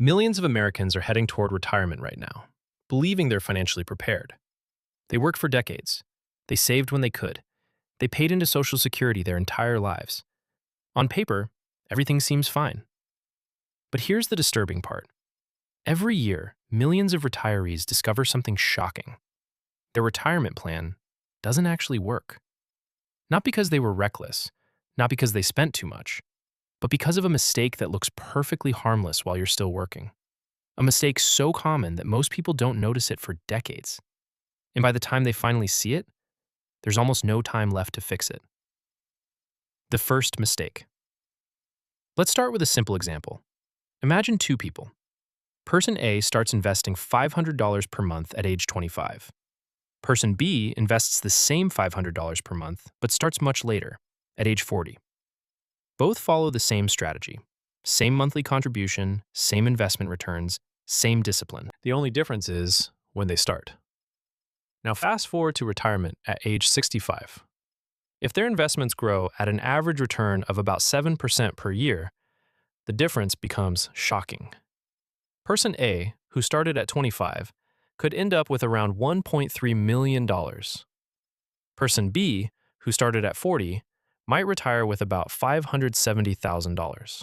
Millions of Americans are heading toward retirement right now, believing they're financially prepared. They worked for decades. They saved when they could. They paid into Social Security their entire lives. On paper, everything seems fine. But here's the disturbing part. Every year, millions of retirees discover something shocking. Their retirement plan doesn't actually work. Not because they were reckless, not because they spent too much, but because of a mistake that looks perfectly harmless while you're still working. A mistake so common that most people don't notice it for decades. And by the time they finally see it, there's almost no time left to fix it. The first mistake. Let's start with a simple example. Imagine two people. Person A starts investing $500 per month at age 25. Person B invests the same $500 per month, but starts much later, at age 40. Both follow the same strategy. Same monthly contribution, same investment returns, same discipline. The only difference is when they start. Now fast forward to retirement at age 65. If their investments grow at an average return of about 7% per year, the difference becomes shocking. Person A, who started at 25, could end up with around $1.3 million. Person B, who started at 40, might retire with about $570,000.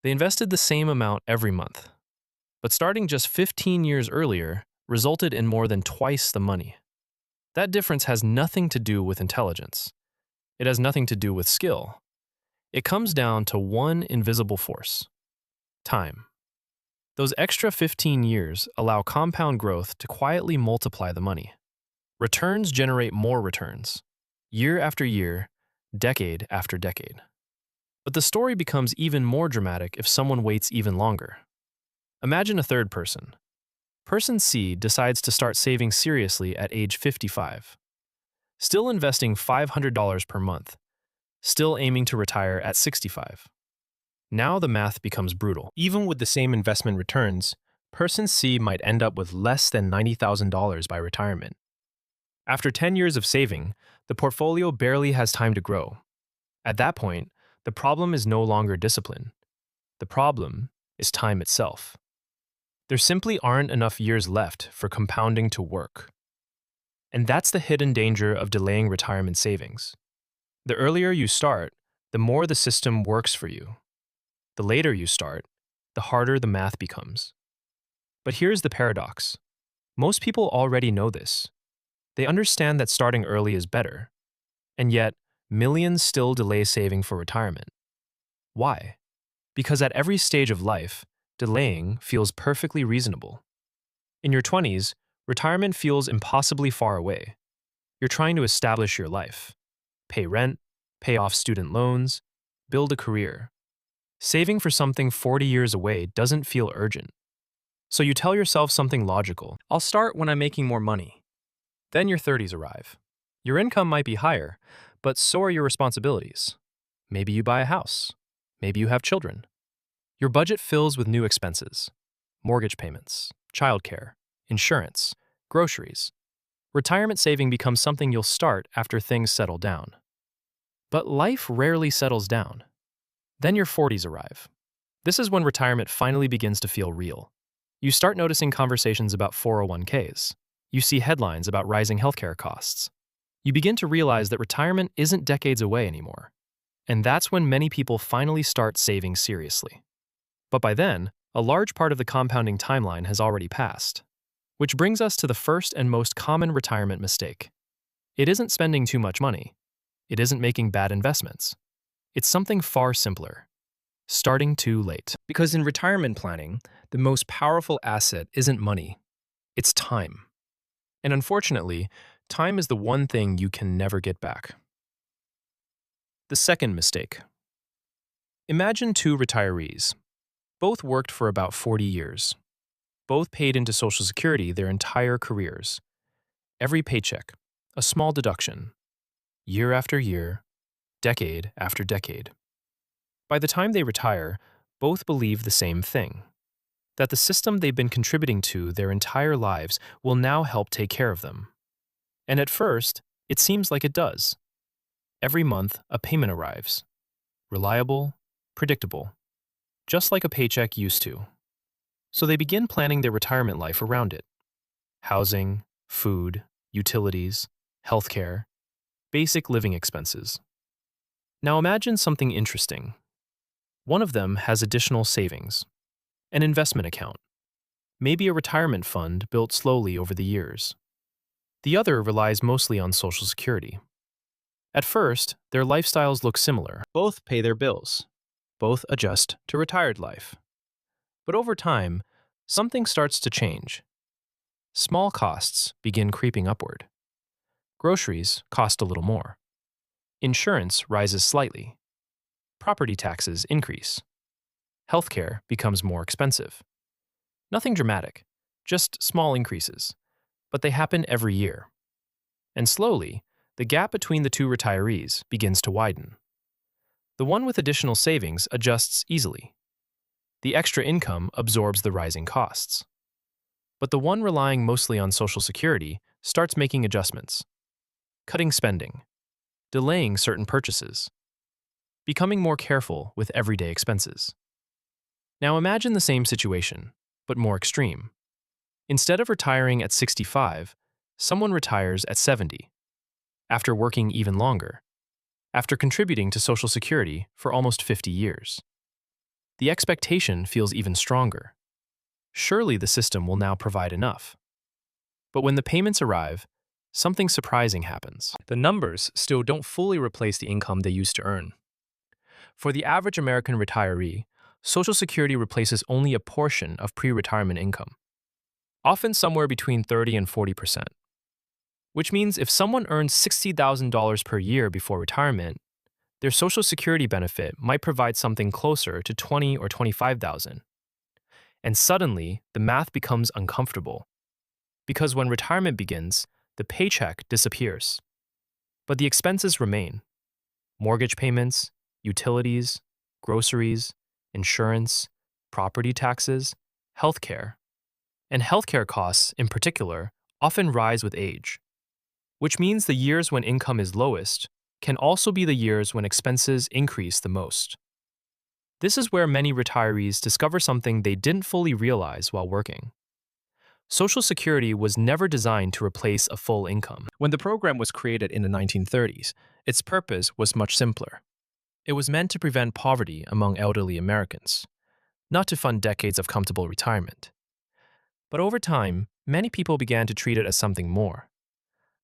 They invested the same amount every month, but starting just 15 years earlier resulted in more than twice the money. That difference has nothing to do with intelligence. It has nothing to do with skill. It comes down to one invisible force: time. Those extra 15 years allow compound growth to quietly multiply the money. Returns generate more returns, year after year, decade after decade. But the story becomes even more dramatic if someone waits even longer. Imagine a third person. Person C decides to start saving seriously at age 55. Still investing $500 per month. Still aiming to retire at 65. Now the math becomes brutal. Even with the same investment returns, Person C might end up with less than $90,000 by retirement. After 10 years of saving, the portfolio barely has time to grow. At that point, the problem is no longer discipline. The problem is time itself. There simply aren't enough years left for compounding to work. And that's the hidden danger of delaying retirement savings. The earlier you start, the more the system works for you. The later you start, the harder the math becomes. But here's the paradox. Most people already know this. They understand that starting early is better. And yet, millions still delay saving for retirement. Why? Because at every stage of life, delaying feels perfectly reasonable. In your 20s, retirement feels impossibly far away. You're trying to establish your life, pay rent, pay off student loans, build a career. Saving for something 40 years away doesn't feel urgent. So you tell yourself something logical. I'll start when I'm making more money. Then your 30s arrive. Your income might be higher, but so are your responsibilities. Maybe you buy a house. Maybe you have children. Your budget fills with new expenses: mortgage payments, childcare, insurance, groceries. Retirement saving becomes something you'll start after things settle down. But life rarely settles down. Then your 40s arrive. This is when retirement finally begins to feel real. You start noticing conversations about 401ks. You see headlines about rising healthcare costs. You begin to realize that retirement isn't decades away anymore. And that's when many people finally start saving seriously. But by then, a large part of the compounding timeline has already passed. Which brings us to the first and most common retirement mistake. It isn't spending too much money. It isn't making bad investments. It's something far simpler: starting too late. Because in retirement planning, the most powerful asset isn't money, it's time. And unfortunately, time is the one thing you can never get back. The second mistake. Imagine two retirees. Both worked for about 40 years. Both paid into Social Security their entire careers. Every paycheck, a small deduction. Year after year, decade after decade. By the time they retire, both believe the same thing: that the system they've been contributing to their entire lives will now help take care of them. And at first, it seems like it does. Every month, a payment arrives. Reliable, predictable. Just like a paycheck used to. So they begin planning their retirement life around it: housing, food, utilities, healthcare, basic living expenses. Now imagine something interesting. One of them has additional savings, an investment account, maybe a retirement fund built slowly over the years. The other relies mostly on Social Security. At first, their lifestyles look similar. Both pay their bills. Both adjust to retired life. But over time, something starts to change. Small costs begin creeping upward. Groceries cost a little more. Insurance rises slightly. Property taxes increase. Healthcare becomes more expensive. Nothing dramatic, just small increases, but they happen every year. And slowly, the gap between the two retirees begins to widen. The one with additional savings adjusts easily. The extra income absorbs the rising costs. But the one relying mostly on Social Security starts making adjustments, cutting spending, delaying certain purchases, becoming more careful with everyday expenses. Now imagine the same situation, but more extreme. Instead of retiring at 65, someone retires at 70, after working even longer, after contributing to Social Security for almost 50 years. The expectation feels even stronger. Surely the system will now provide enough. But when the payments arrive, something surprising happens. The numbers still don't fully replace the income they used to earn. For the average American retiree, Social Security replaces only a portion of pre-retirement income, often somewhere between 30 and 40%. Which means if someone earns $60,000 per year before retirement, their Social Security benefit might provide something closer to $20,000 or $25,000. And suddenly, the math becomes uncomfortable. Because when retirement begins, the paycheck disappears. But the expenses remain: mortgage payments, utilities, groceries, insurance, property taxes, healthcare. And healthcare costs, in particular, often rise with age, which means the years when income is lowest can also be the years when expenses increase the most. This is where many retirees discover something they didn't fully realize while working. Social Security was never designed to replace a full income. When the program was created in the 1930s, its purpose was much simpler. It was meant to prevent poverty among elderly Americans, not to fund decades of comfortable retirement. But over time, many people began to treat it as something more.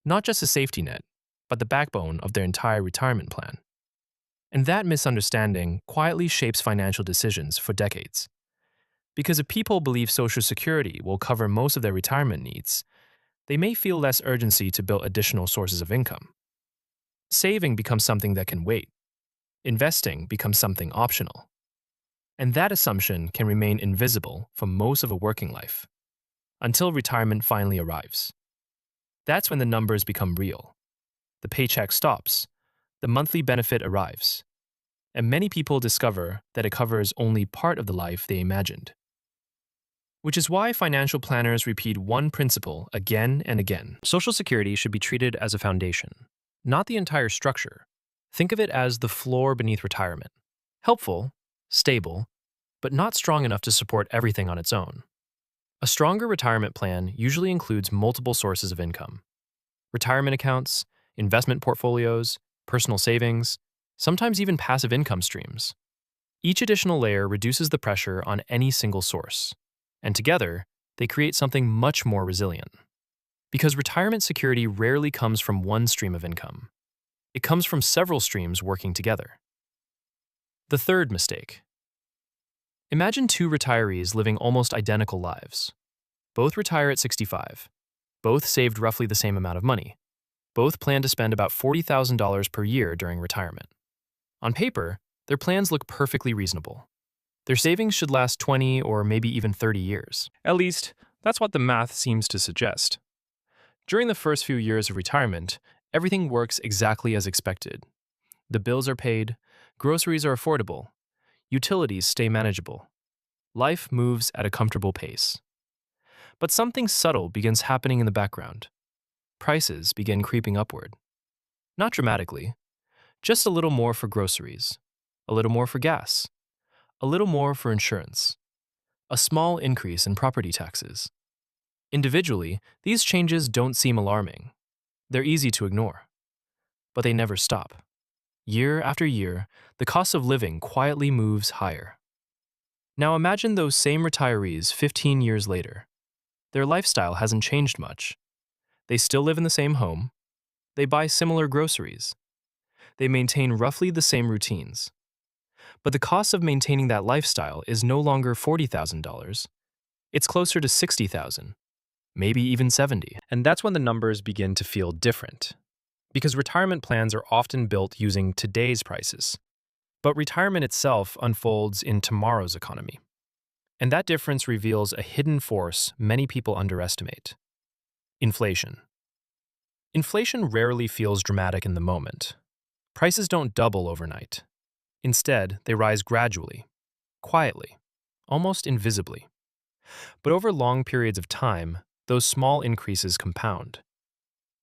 Not just a safety net, but the backbone of their entire retirement plan. And that misunderstanding quietly shapes financial decisions for decades. Because if people believe Social Security will cover most of their retirement needs, they may feel less urgency to build additional sources of income. Saving becomes something that can wait. Investing becomes something optional. And that assumption can remain invisible for most of a working life, until retirement finally arrives. That's when the numbers become real. The paycheck stops, the monthly benefit arrives, and many people discover that it covers only part of the life they imagined. Which is why financial planners repeat one principle again and again. Social Security should be treated as a foundation, not the entire structure. Think of it as the floor beneath retirement. Helpful, stable, but not strong enough to support everything on its own. A stronger retirement plan usually includes multiple sources of income: retirement accounts, investment portfolios, personal savings, sometimes even passive income streams. Each additional layer reduces the pressure on any single source, and together, they create something much more resilient. Because retirement security rarely comes from one stream of income. It comes from several streams working together. The third mistake. Imagine two retirees living almost identical lives. Both retire at 65. Both saved roughly the same amount of money. Both plan to spend about $40,000 per year during retirement. On paper, their plans look perfectly reasonable. Their savings should last 20 or maybe even 30 years. At least, that's what the math seems to suggest. During the first few years of retirement, everything works exactly as expected. The bills are paid, groceries are affordable, utilities stay manageable. Life moves at a comfortable pace. But something subtle begins happening in the background. Prices begin creeping upward. Not dramatically, just a little more for groceries, a little more for gas, a little more for insurance. a small increase in property taxes. Individually, these changes don't seem alarming. They're easy to ignore. But they never stop. Year after year, the cost of living quietly moves higher. Now imagine those same retirees 15 years later. Their lifestyle hasn't changed much. They still live in the same home. They buy similar groceries. They maintain roughly the same routines. But the cost of maintaining that lifestyle is no longer $40,000. It's closer to $60,000, maybe even $70,000. And that's when the numbers begin to feel different. Because retirement plans are often built using today's prices. But retirement itself unfolds in tomorrow's economy. And that difference reveals a hidden force many people underestimate: inflation. Inflation rarely feels dramatic in the moment. Prices don't double overnight. Instead, they rise gradually, quietly, almost invisibly. But over long periods of time, those small increases compound.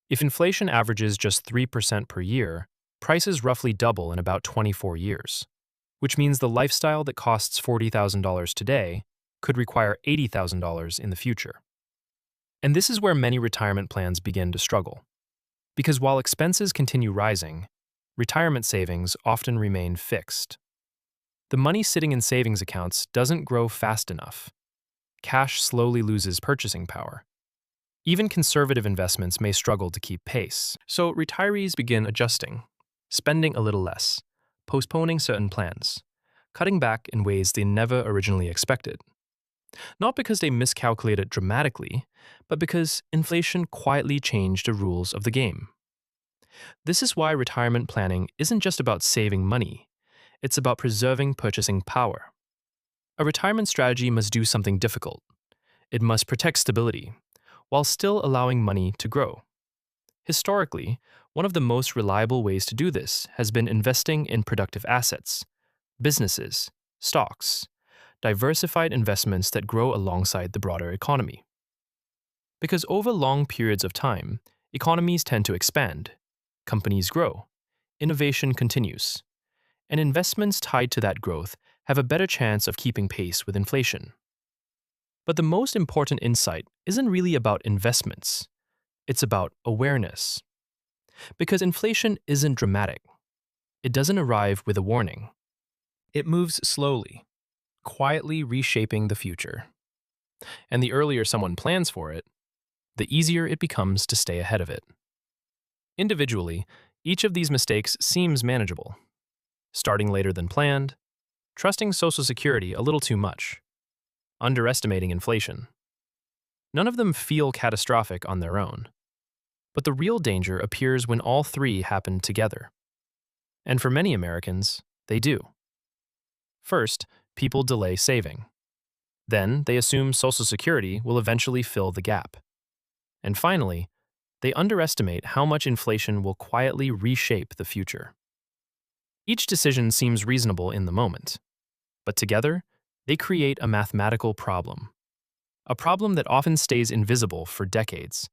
If inflation averages just 3% per year, prices roughly double in about 24 years, which means the lifestyle that costs $40,000 today could require $80,000 in the future. And this is where many retirement plans begin to struggle. Because while expenses continue rising, retirement savings often remain fixed. The money sitting in savings accounts doesn't grow fast enough. Cash slowly loses purchasing power. Even conservative investments may struggle to keep pace. So retirees begin adjusting, spending a little less, postponing certain plans, cutting back in ways they never originally expected. Not because they miscalculated dramatically, but because inflation quietly changed the rules of the game. This is why retirement planning isn't just about saving money, it's about preserving purchasing power. A retirement strategy must do something difficult. It must protect stability, while still allowing money to grow. Historically, one of the most reliable ways to do this has been investing in productive assets, businesses, stocks, diversified investments that grow alongside the broader economy. Because over long periods of time, economies tend to expand, companies grow, innovation continues, and investments tied to that growth have a better chance of keeping pace with inflation. But the most important insight isn't really about investments. It's about awareness. Because inflation isn't dramatic. It doesn't arrive with a warning. It moves slowly, quietly reshaping the future. And the earlier someone plans for it, the easier it becomes to stay ahead of it. Individually, each of these mistakes seems manageable. Starting later than planned, trusting Social Security a little too much, underestimating inflation. None of them feel catastrophic on their own. But the real danger appears when all three happen together. And for many Americans, they do. First, people delay saving. Then, they assume Social Security will eventually fill the gap. And finally, they underestimate how much inflation will quietly reshape the future. Each decision seems reasonable in the moment, but together, they create a mathematical problem. A problem that often stays invisible for decades,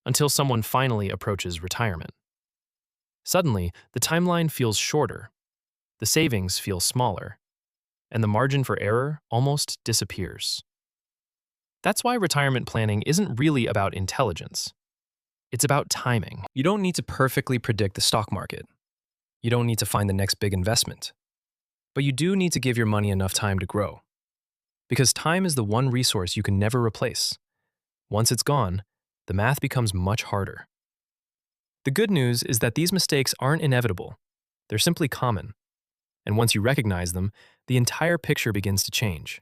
until someone finally approaches retirement. Suddenly, the timeline feels shorter, the savings feel smaller, and the margin for error almost disappears. That's why retirement planning isn't really about intelligence. It's about timing. You don't need to perfectly predict the stock market. You don't need to find the next big investment. But you do need to give your money enough time to grow. Because time is the one resource you can never replace. Once it's gone, the math becomes much harder. The good news is that these mistakes aren't inevitable. They're simply common. And once you recognize them, the entire picture begins to change.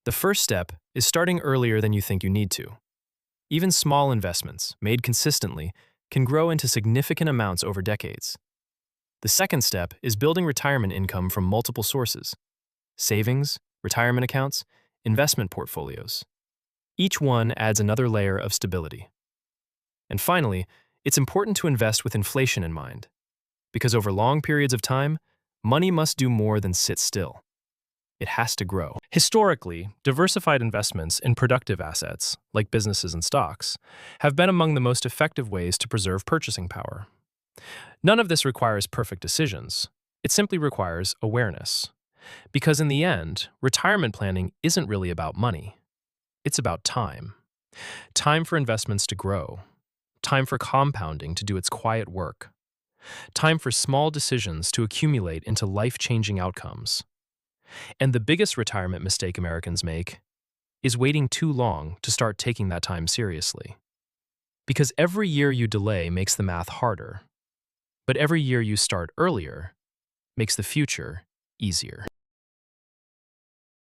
The first step is starting earlier than you think you need to. Even small investments, made consistently, can grow into significant amounts over decades. The second step is building retirement income from multiple sources: savings, retirement accounts, investment portfolios. Each one adds another layer of stability. And finally, it's important to invest with inflation in mind, because over long periods of time, money must do more than sit still. It has to grow. Historically, diversified investments in productive assets, like businesses and stocks, have been among the most effective ways to preserve purchasing power. None of this requires perfect decisions. It simply requires awareness. Because in the end, retirement planning isn't really about money. It's about time. Time for investments to grow. Time for compounding to do its quiet work. Time for small decisions to accumulate into life-changing outcomes. And the biggest retirement mistake Americans make is waiting too long to start taking that time seriously. Because every year you delay makes the math harder, but every year you start earlier makes the future easier.